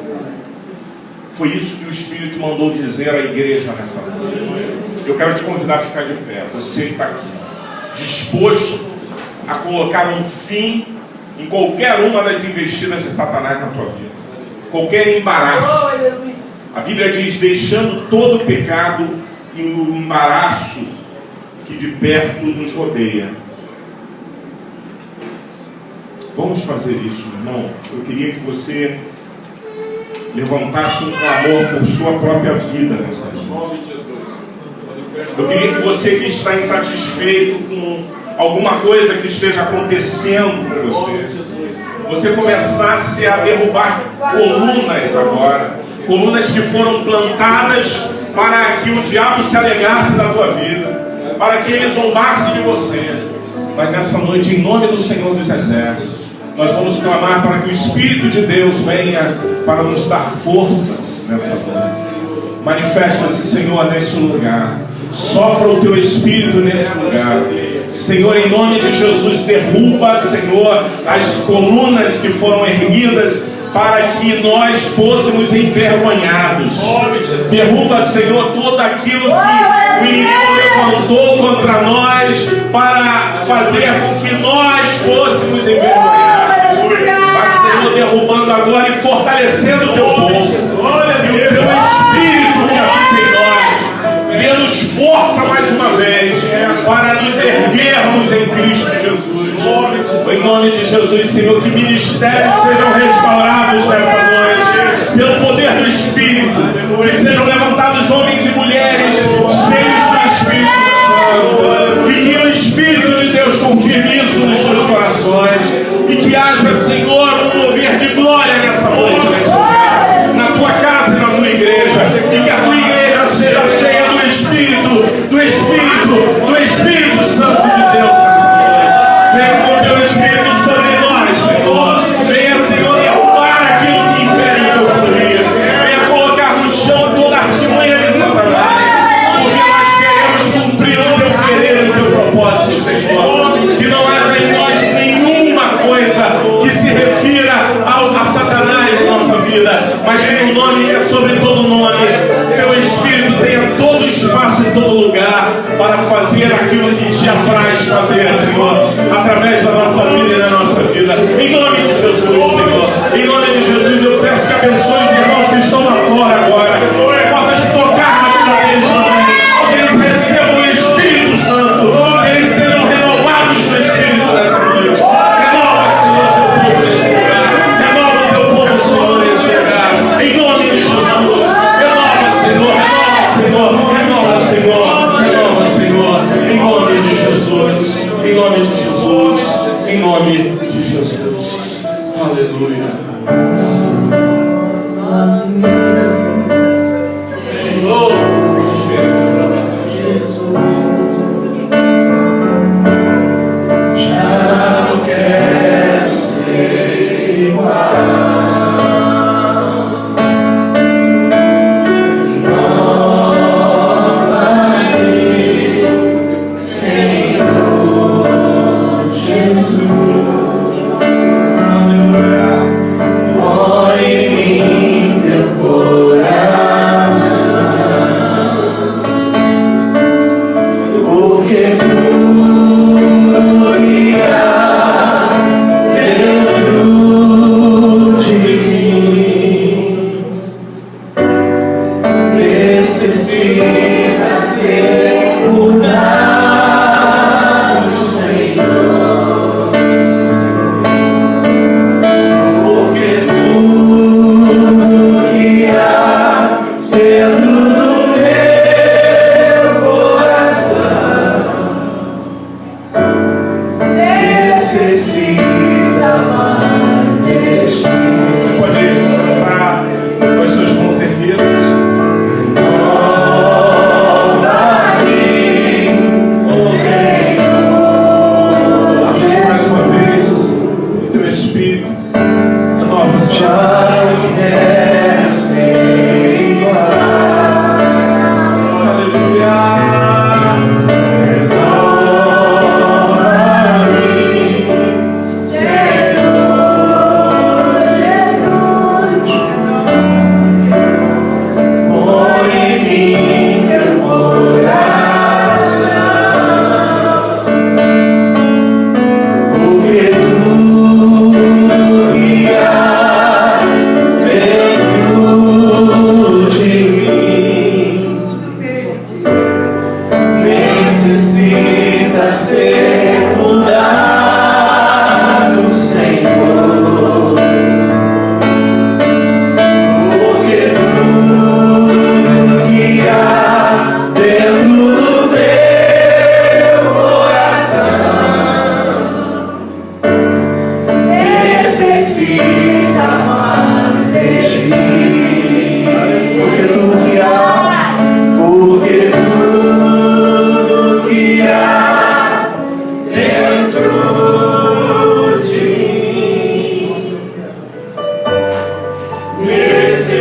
Foi isso que o Espírito mandou dizer à igreja nessa noite. Eu quero te convidar a ficar de pé. Você que está aqui, disposto a colocar um fim em qualquer uma das investidas de Satanás na tua vida, qualquer embaraço. A Bíblia diz: deixando todo o pecado e o embaraço que de perto nos rodeia. Vamos fazer isso, irmão. Eu queria que você levantasse um clamor por sua própria vida nessa noite. Eu queria que você que está insatisfeito com alguma coisa que esteja acontecendo com você começasse a derrubar colunas agora, colunas que foram plantadas para que o diabo se alegrasse da tua vida, para que ele zombasse de você. Mas nessa noite, em nome do Senhor dos Exércitos, nós vamos clamar para que o Espírito de Deus venha para nos dar forças nessa noite. Manifesta-se, Senhor, nesse lugar. Sopra o teu Espírito nesse lugar. Senhor, em nome de Jesus, derruba, Senhor, as colunas que foram erguidas para que nós fôssemos envergonhados. Derruba, Senhor, tudo aquilo que o inimigo levantou contra nós para fazer com que nós fôssemos envergonhados. Vai, Senhor, derrubando agora e fortalecendo o teu povo. E o teu Espírito que habita em nós, dê-nos força mais uma vez para nos erguermos em Cristo Jesus. Em nome de Jesus, Senhor, que ministérios sejam restaurados nessa noite pelo poder do Espírito, que sejam levantados homens e mulheres cheios do Espírito Santo, e que o Espírito de Deus confirme isso nos seus corações, e que haja, Senhor, um mover de glória nessa noite, nesse lugar, na tua casa e na tua igreja, e que a tua igreja seja cheia do Espírito, do Espírito, do Espírito Santo de Deus nessa noite. Venha com o teu Espírito sobre nós, Senhor. Venha, Senhor, derrubar aquilo que impede o teu fluir. Venha colocar no chão toda a artimanha de Satanás, porque nós queremos cumprir o teu querer e o teu propósito, Senhor. Que não haja em nós nenhuma coisa que se refira a Satanás na nossa vida, mas em um nome que é sobre todo nome. Teu Espírito tenha todo o espaço em todo lugar para fazer aquilo que te apraz fazer, Senhor, através da nossa vida e da nossa vida. Em nome de Jesus, Senhor. Em nome de Jesus, eu peço que abençoe os irmãos que estão lá fora agora. Possas tocar na vida deles também. Que eles recebam o Espírito Santo. Que eles sejam renovados no Espírito nessa noite. Renova, Senhor, teu povo nesse lugar. Renova o teu povo, Senhor, nesse lugar. Em nome de Jesus. Renova, Senhor. Renova, Senhor. Renova, Senhor. Em nome de Jesus. Em nome de Jesus. Em nome de Jesus. Aleluia. Senhor, já não quero ser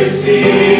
necessita.